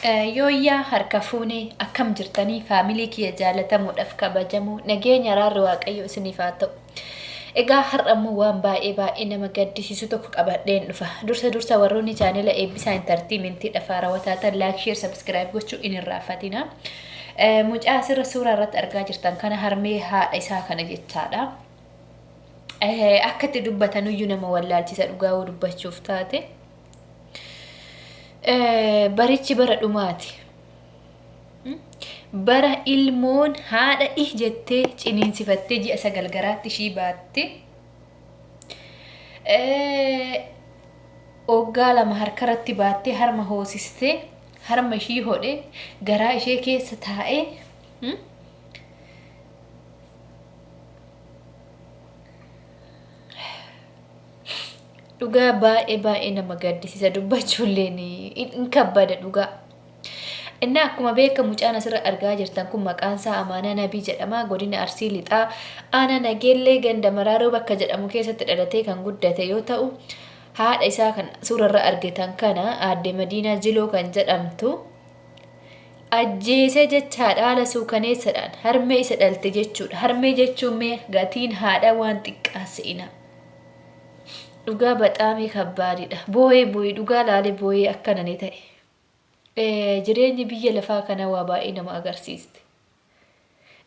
Yooyyaa harka fuunee akkam jirtanii faamilii kiyya jaalatamuudhaaf kabajamu nageenya raarri waaqayyo isiniif haa ta'u. Egaa har'ammoo waan baay'ee nama gaddisiisu tokko qabadheen dhufa. Dursa warroonni chaanela eebbisaa intartiimentii dhafaa raawwataatan laayik sheer sabskiraayib gochuu hin irraanfatina. Mucaa asirra suuraa irratti argaa jirtan kana harmee haadha isaa kana jechaadha. Akka itti dubbatanuyyuu nama wallaalchisa dhugaa dubbachuuf taate. Barichi bara dhumaati. Bara ilmoon haadha jettee ciniinsifattee ji'a 9 garaatti ishii baatte. Oggaa 2 harkarratti baattee harma hoosistee harma ishii hodhe garaa ishee keessa taa'ee dhugaa baay'ee nama gaddisiisa dubbachuullee in kabbada dhugaa. Inni akkuma beekamu mucaan asirra argaa jirtan kun maqaan isaa Amaanaa Nabii jedhama. Godina Arsii lixaa aanaa Nageellee ganda Maraaroo bakka jedhamu keessatti dhalatee kan guddate yoo ta'u, haadha isaa kan suurarra argitan kana aadde Madiinaa Jiloo kan jedhamtu ajjeese jechaadha. Haala suukaneessaadhaan harmee isa dhalte jechuudha. Harmee jechuun mee gatiin haadha waan xiqqaasina. Dhugaa baxaamee kabbaadidha. Boo'ee dhugaa laalee boo'ee akkana ni ta'e. Jireenyi biyya lafaa kana waa baay'ee nama agarsiiste.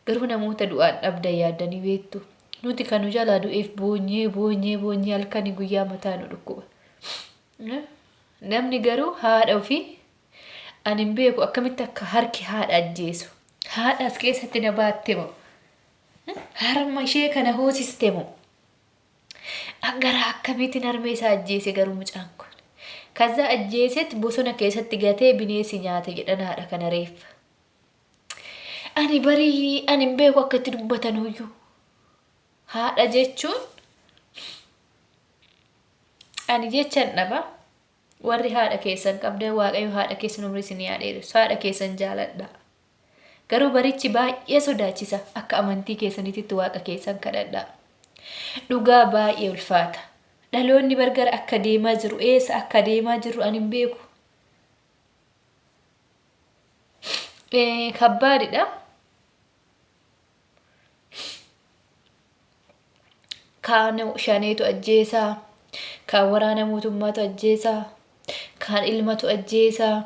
Garuu namoota du'aan dhabda yaadanii beektu. Nuti kan nu jalaa du'eef boonyee halkanii guyyaa mataa nu dhukkuba. Namni garuu haadha ofii ani hin beeku akkamitti akka harki haadha ajjeesu. Haadha as keessatti na baatte moo? Harma ishee kana hoosiste moo? Gara akkamiitiin harmee isaa ajjeese garuu mucaan kun. Kaza ajjeesetti bosona keessatti gatee bineensi nyaate jedhan haadha kana reeffa. Ani hin beeku akka itti dubbatanuyyuu. Haadha jechuun ani jechan dhaba. Warri haadha keessan qabdan waaqayyo haadha keessan umrii isin yaadheessu. Haadha keessan jaaladha. Garuu barichi baay'ee sodaachisa. Akka amantii keessaniitti waaqa keessan kadhadhaa. Dhugaa baay'ee ulfaata. Dhaloonni bargara akka deemaa jiru eessa akka deemaa jiru ani hin beeku. Kabbaadidha. Kaan shaneetu ajjeesaa, kaan waraana mootummaatu ajjeesaa, kaan ilmatu ajjeesaa.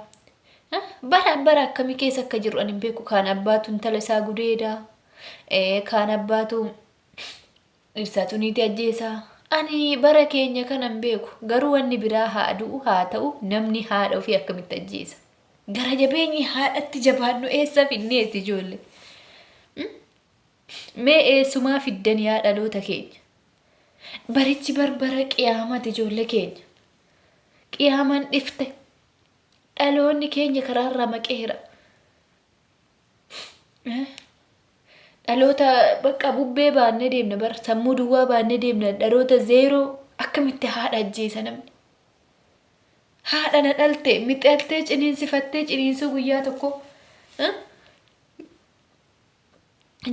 Bara akkamii keessa akka jiru ani hin beeku. Kaan abbaatu intala isaa gudeedaa, kaan abbaatu dhirsaatu niitii ajjeesaa. Ani bara keenya kanan beeku. Garuu wanni biraa haa ta'u namni haadha ofii akkamitti ajjeesa. Gara jabeenyi haadhatti jabaannu eessa finneeti ijoollee. Mee eessumaa fiddan yaa dhaloota keenya. Barichi barbara qiyaamati ijoollee keenya. Qiyaaman dhifte. Dhaloonni keenya karaarraa maqeera. Dhaloota bakka bubbee baannee deemna bar sammuu duwwaa baannee deemna dhaloota zeeroo akkamitti haadha ajjeesa namni. Haadha na dhalte mixaltee ciniinsifattee ciniinsuu guyyaa tokko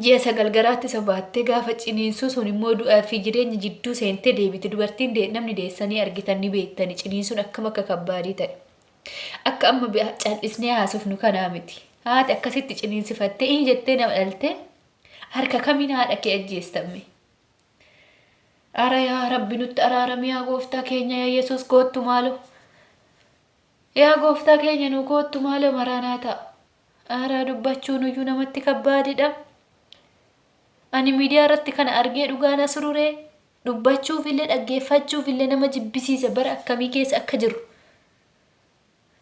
ji'a 9 garaatti isa baattee gaafa ciniinsuu sun immoo du'aa fi jireenya jidduu seentee deebite. Dubartiin namni deessanii argitan ni beektani ciniinsuun akkam akka kabbaadii ta'e. Akka amma cal'isnee haasofnu kanaa miti. Haati akkasitti ciniinsifattee jettee nama dhalte. Harka kamiin haadha kee ajjeestamme? Ara yaa Rabbi nutti araarami yaa gooftaa keenya yaa Yesuus koottu maaloo. Yaa gooftaa keenya nu koottu maaloo maraanaata. Ara dubbachuun iyyuu namatti kabbaadidha. Ani miidiyaa irratti kana argee dhugaa na sururee dubbachuuf illee dhaggeeffachuuf illee nama jibbisiisa. Bara akkamii keessa akka jiru.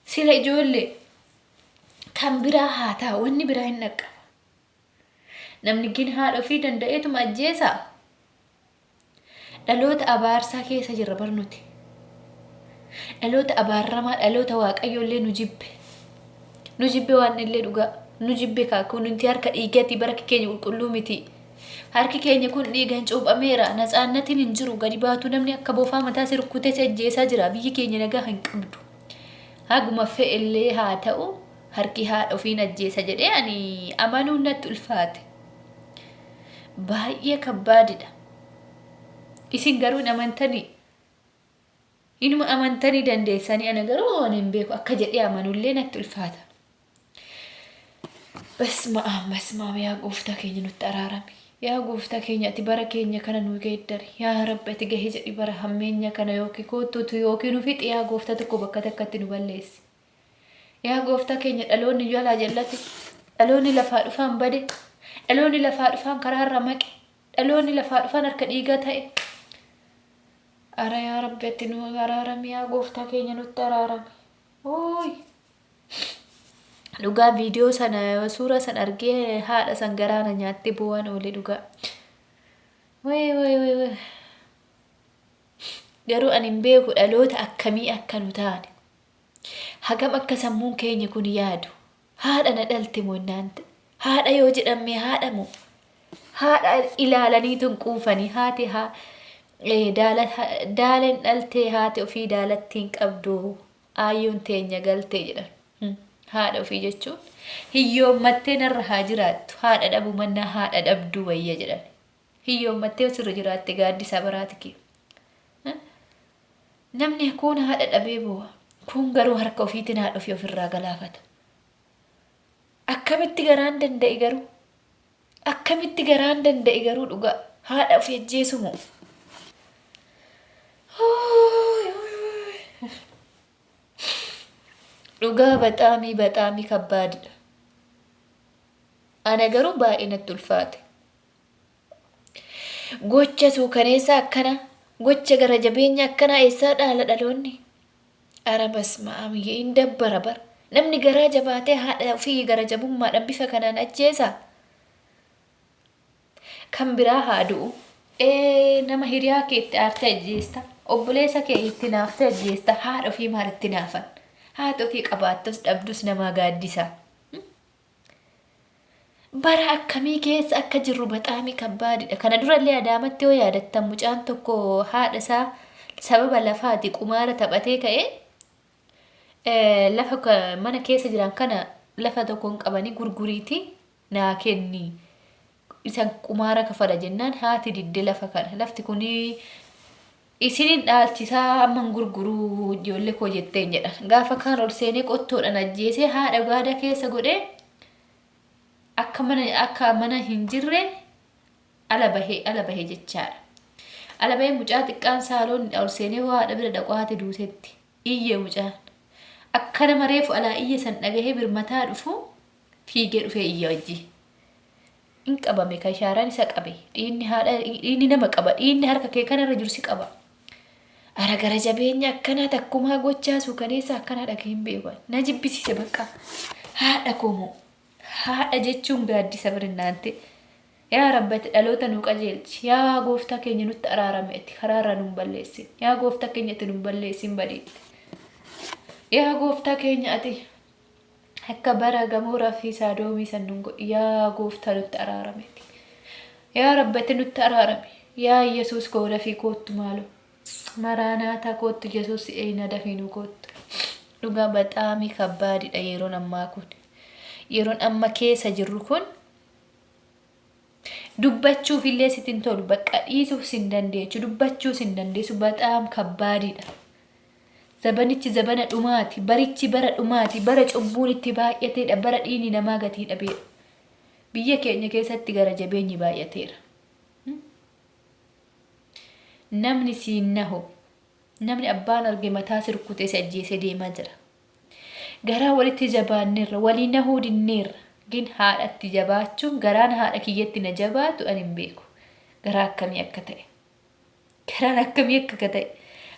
Sila ijoollee kan biraa haa ta'u wanni biraa hin dhaqqaba. Namni gin haadha ofii danda'eetuma ajjeesaa. Dhaloota abaarsaa keessa jirra barnuti. Dhaloota abaarramaa dhaloota waaqayyoollee nu jibbe. Nu jibbe waan illee dhugaa. Nu jibbe kaakuu nuti harka dhiigatti bara keenya qulqulluu miti. Harki keenya kun dhiigaan cuuphameera. Natsaannatiin hin jiru. Gadi baatu namni akka boofaa mataa si rukkutee si ajjeesaa jira. Biyyi keenya nagaa hin qabdu. Haguma fe'ellee haa ta'u harki haadha ofiin ajjeesa jedhee ani amanuun natti ulfaate. Baay'ee kabbaadidha. Isin garuu amantanii inuma amantanii dandeessanii ana garuu waan hin beeku akka jedhee amanullee natti ulfaata. Basma yaa gooftaa keenya nutti araarami. Yaa gooftaa keenya ati bara keenya kana nu geeddari. Yaa Rabbi ati gahee jedhi bara hammeenya kana yookiin kootuutu yookiin nu fixi yaa gooftaa tokko bakka takkatti nu balleessi. Yaa gooftaa keenya dhaloonni jalaa jallate. Dhaloonni lafaa dhufaan bade. Dhaloonni lafaa dhufaan karaarra maqe. Dhaloonni lafaa dhufaan harka dhiigaa ta'e. Ara yaa Rabbi ati nu araarami yaa gooftaa keenya nutti araarami. Ooy. Dhugaa viidiyoo sana suuraa sana argee haadha san garaana nyaattee bu'aan oolee dhugaa. Way. Garuu ani hin beeku dhaloota akkamii akka nu taane. Hagam akka sammuun keenya kun yaadu. Haadha na dhalte moo naante. Haadha yoo jedhame haadha moo. Haadha ilaalaniitun quufanii haati daaleen dhaltee haati ofii daalattiin qabdu aayyoon teenya galtee jedhan. Haadha ofii jechuun hiyyoommattee narra haa jiraattu. Haadha dhabu mannaa haadha dhabduu wayya jedhan. Hiyyoommattee sirra jiraatte gaaddisa baraati kee. Namni kun haadha dhabee bu'a. Kun garuu harka ofiitiin haadha ofii ofirraa galaafata. Akkamitti garaan danda'e garuu? Akkamitti garaan danda'e garuu dhugaa haadha ofii ajjeesu moo? Dhugaa baxaamii kabbaadidha. Ana garuu baay'ee natti ulfaate. Gocha suukkaannessaa akkana, gocha gara jabeenya akkana eessaa dhaala dhaloonni? Ara basmaa'am hin dabbara bara. Namni garaa jabaatee haadha ofii gara jabummaadhaan bifa kanaan ajjeesa. Kan biraa haa du'u. Nama hiriyaa kee itti aartee ajjeesta. Obboleessa kee itti naaftee ajjeesta. Haadha ofii maal itti naafan? Haati ofii qabaattus dhabdus namaa gaaddisa. Bara akkamii keessa akka jirru baxaamii kabbaadidha. Kana durallee Adaamatti yoo yaadattan mucaan tokko haadha isaa sababa lafaati qumaara taphatee ka'ee lafa mana keessa jiran kana lafa tokkoon qabanii gurguriiti naa kenni. Isan qumaara kafala jennaan haati didde lafa kana. Lafti kunii isinin dhaalchisaa amman gurguruu ijoollee koo jetteen jedha. Gaafa kaan ol seenee qottoodhaan ajjeesee haadha gaada keessa godhee akka mana hin jirre ala bahee jechaadha. Ala bahee mucaa xiqqaan saaloon ol seenee haadha bira dhaqu haati duutetti. Iyyee mucaan. Akka nama reefu alaa iyye san dhagahee birmataa dhufu fiigee dhufee iyya wajji. In qabame kan shaaraan isa qabe. Dhiinni nama qaba. Dhiinni harka kee kanarra jiru si qaba. Ara gara jabeenya akkanaa takkumaa gochaa suukkaannessaa akkanaa dhagahee hin beeku. Na jibbisiise bakka. Haadha komoo. Haadha jechuun gaaddisa birinnaante. Yaa Rabbati dhaloota nu qajeelchi. Yaa gooftaa keenya nutti araarameeti. Karaarra nu balleessin. Yaa gooftaa keenya ati nu balleessin badeetti. Yaa gooftaa keenya ati akka bara gamooraa fi saadoomii san nu godhi. Yaa gooftaa nutti araarameeti. Yaa Rabbati nutti araarame. Yaa Yesuus gooda fi koottu maaloo. Maraanaataa koottu Yesuus eeyna dafiinuu koottu. Dhugaa baxaamii kabbaadidha yeroon ammaa kun. Yeroon amma keessa jirru kun dubbachuuf illee sitin tolu bakka dhiisuuf sin dandeechu dubbachuuf sin dandeessu baxaam kabbaadidha. Zabanichi zabana dhumaati. Barichi bara dhumaati. Bara cubbuun itti baay'ateedha. Bara dhiini namaa gatii dhabeedha. Biyya keenya keessatti gara jabeenyi baay'ateera. Namni siin nahu. Namni abbaan arge mataa sirkutee si ajjeesee deemaa jira. Garaa walitti jabaanneerra. Walii nahuu dinneerra. Gin haadhatti jabaachuun garaan haadha kiyyatti na jabaatu ani hin beeku. Garaa akkamii akka ta'e. Garaan akkamii akka ta'e.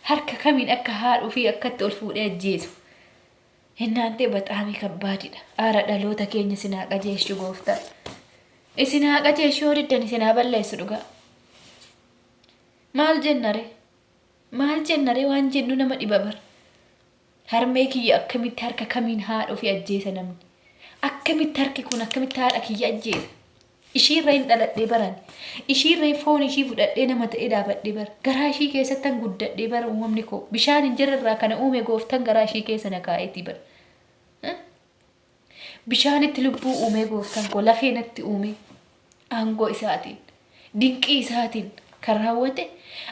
Harka kamiin akka haadhuu fi akkatti ol fuudhee ajjeesu. Hinnaantee baxaamii kabbaadidha. Aara dhaloota keenya sinaa qajeelchu gooftaa. Isinaa qajeelchu yoo diddan isinaa balleessu dhugaa. Maal jennare? Maal jennare waan jennu nama dhiba bara. Harmee kiyya akkamitti harka kamiin haadhuu fi ajjeesa namni. Akkamitti harki kun akkamitti haadha kiyya ajjeesa. Ishiirra hin dhaladhee baran. Ishiirra foon ishii fudhadhee nama ta'ee dhaabadhee bara. Garaa ishii keessattan guddadhee bara uumamni koo. Bishaan hin jirrerraa kana uume gooftan garaa ishii keessa na kaa'eetii bara. Bishaanitti lubbuu uume gooftan koo lafee natti uume. Aangoo isaatiin. Dinqii isaatiin kan raawwate.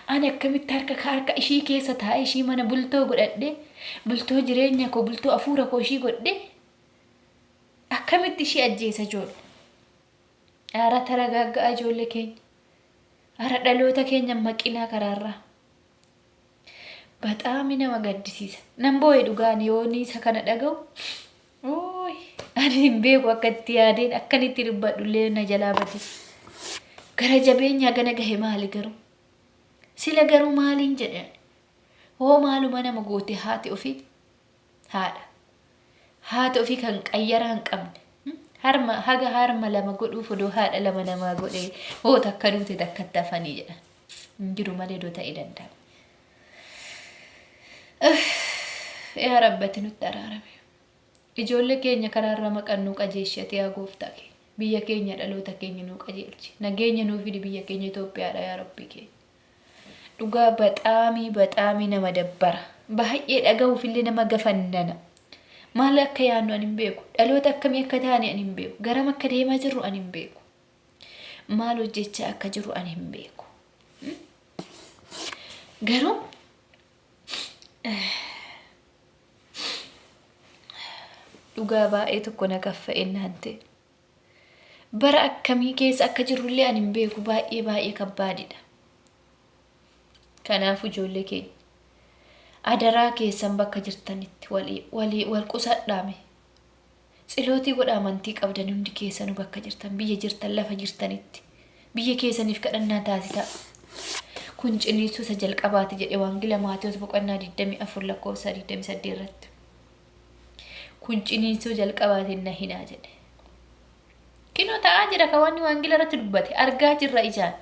Ani akkamitti harka ishii keessa taa'ee ishii mana bultoo godhadhee. Bultoo jireenya koo bultoo afuura koo ishii godhee. akkamitti ishee ajjeesa ijoollee. Ara taragaagga'a ijoollee keenya. Ara dhaloota keenya maqinaa karaarraa. Baxaami nama gaddisiisa. Nan boo'ee dhugaan yoonii isa kana dhaga'u. Ooy, ani hin beeku akka itti yaadeen akkanitti dubbadhullee na jalaa bati. Gara jabeenya gana gahe maali garuu? Sila garuu maaliin jedhan? Hoo maaluma nama goote haati ofii? Haadha. Haati ofii kan qayyara hin qabne. Haga harma lama godhuuf odoo haadha lama namaa godhee hoo takka duute takka tafanii jedhan. Jiru malee doo ta'ee danda'a. Yaa rabbati nutti araarame. Ijoollee keenya karaarra maqannuu qajeeshate yaa gooftaa keenya. Biyya keenya dhaloota keenya nuu qajeelchi. Nageenya nuu fidi biyya keenya Itoophiyaadha yaa rabbii keenya. Dhugaa baxaamii nama dabbara. Baay'ee dhaga'uufillee nama gafannana. Maal akka yaannu ani hin beeku. Dhaloota akkamii akka taane ani hin beeku. Garam akka deemaa jirru ani hin beeku. Maal hojjechaa akka jiru ani hin beeku. Garuu dhugaa baay'ee tokko na kaffa'ennaan ta'e. Bara akkamii keessa akka jirrullee ani hin beeku. Baay'ee kabbaadidha. Kanaafuu ijoollee keenya adaraa keessan bakka jirtanitti wal qusadhaame. Xilootii godha amantii qabdan hundi keessanuu bakka jirtan biyya jirtan lafa jirtanitti biyya keessaniif kadhannaa taasisaa. Kun ciniinsuu isa jalqabaati jedhe Wangeela Maatewos boqonnaa 24 lakkoofsa 28 irratti. Kun ciniinsuu jalqabaatiin na hinaa jedhe. Kinoo ta'aa jira kan wanni Wangeela irratti dubbate argaa jirra ijaan.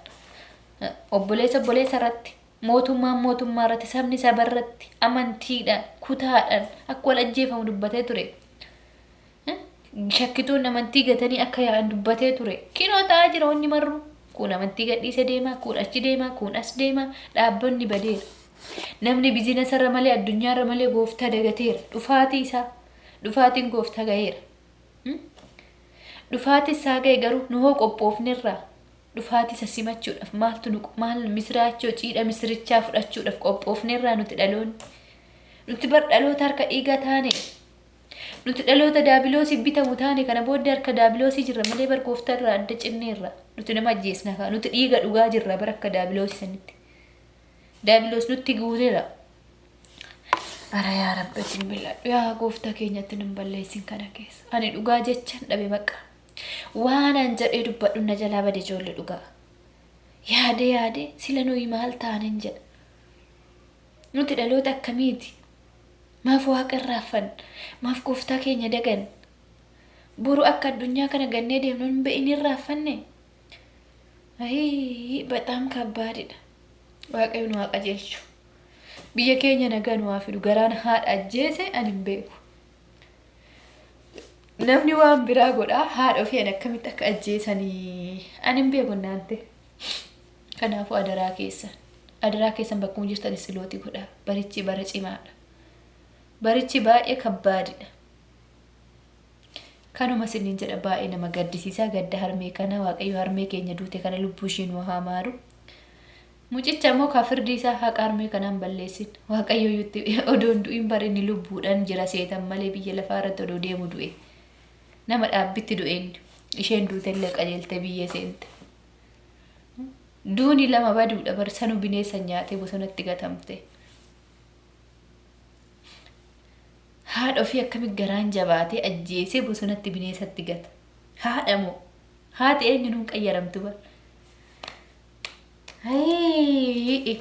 Obboleessa irratti. Mootummaa irratti sabni saba irratti amantiidhaan kutaadhaan akka wal ajjeefamu dubbatee ture. Shakkituun amantii gatanii akka yaa'an dubbatee ture. Kinoo ta'aa jira wanni marru. Kun amantii gadhiise deemaa, kun achi deemaa, kun as deemaa. Dhaabbonni badeera. Namni biizinasa irra malee addunyaa irra malee gooftaa dagateera. Dhufaatiin gooftaa gaheera. Dhufaatiin isaa gahe garuu nu hoo qophoofnerraa. Dhufaatii isa simachuudhaaf maal misiraachoo ciidha misirichaa fudhachuudhaaf qophoofnerraa nuti dhaloonni. Nuti bar dhaloota harka dhiigaa taane. Nuti dhaloota daabiloosii bitamu taane kana booddee harka daabiloosii jirra malee bar gooftaa irraa adda cinneerra. Nuti nama ajjeesna kaa nuti dhiiga dhugaa jirra bar akka daabiloosii sanitti. Daabiloos nutti guuteera. Ara yaa rabbi billadhu yaa gooftaa keenyatti nun balleessin kana keessa. Ani dhugaa jechaan dhabe baqa. Waan an jedhee dubbadhu na jalaa bade ijoollee dhugaa. Yaade sila nuyi maal taanen jedha. Nuti dhaloota akkamiiti? Maaf waaqa irraafan? Maaf gooftaa keenya dagan? Boru akka addunyaa kana gannee deemnu hin be'in irraafanne? Baxaam kabbaadidha. Waaqayyo nu haa qajeelchu. Biyya keenya nagaa nu haa fidu. Garaan haadha ajjeese ani hin beeku. Namni waan biraa godhaa haadha ofii akkamitti akka ajjeesanii ani hin beeku naante. Kanaafuu adaraa keessan bakkuma jirtan silootii godhaa. Barichi bara cimaadha. Barichi baay'ee kabbaadidha. Kanuma siniin jedha baay'ee nama gaddisiisaa gadda harmee kana waaqayyo harmee keenya duute kana lubbuu ishii nu haa maaru. Mucicha immoo kafirdi isaa haqa harmee kanaan balleessin. Waaqayyo yutti odoon du'in barinni lubbuudhaan jira seetan malee biyya lafaa irratti odoo deemu du'e. Nama dhaabbitti du'een isheen duutellee qajeelte biyya seente. Duuni lama baduudha barsanu bineensa nyaatee bosonatti gatamte. Haadha ofii akkamitti garaan jabaatee ajjeesee bosonatti bineensatti gata. Haadha moo haati eenyu nuun qayyaramtu bar.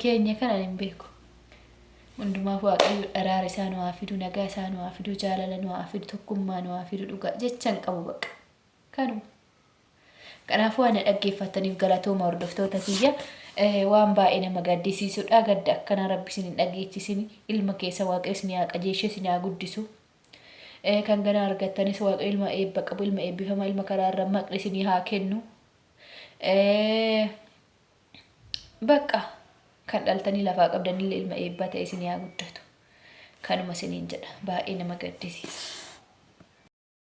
Keenya kana hin beeku. Hundumaaf waaqayyo araara isaa nu haa fidu, nagaa isaa nu haa fidu, jaalala nu haa fidu, tokkummaa nu haa fidu dhugaa jechaan qabu baqa. Kanuma. Kanaafuu waan dhaggeeffataniif galatooma hordoftoota kiyya waan baay'ee nama gaddisiisudha. Gadda akkana rabbi isin hin dhageechisini. Ilma keessa waaqayyo isin haa qajeelche isin haa guddisu. Kan gana argattanis waaqayyo ilma eebba qabu, ilma eebbifama, ilma karaarra maqli isin haa kennu. Baqa kan dhaltanii lafaa qabdanillee ilma eebbaa ta'e isin haa guddatu. Kanuma isiniin jedha baay'ee nama gaddisiisa.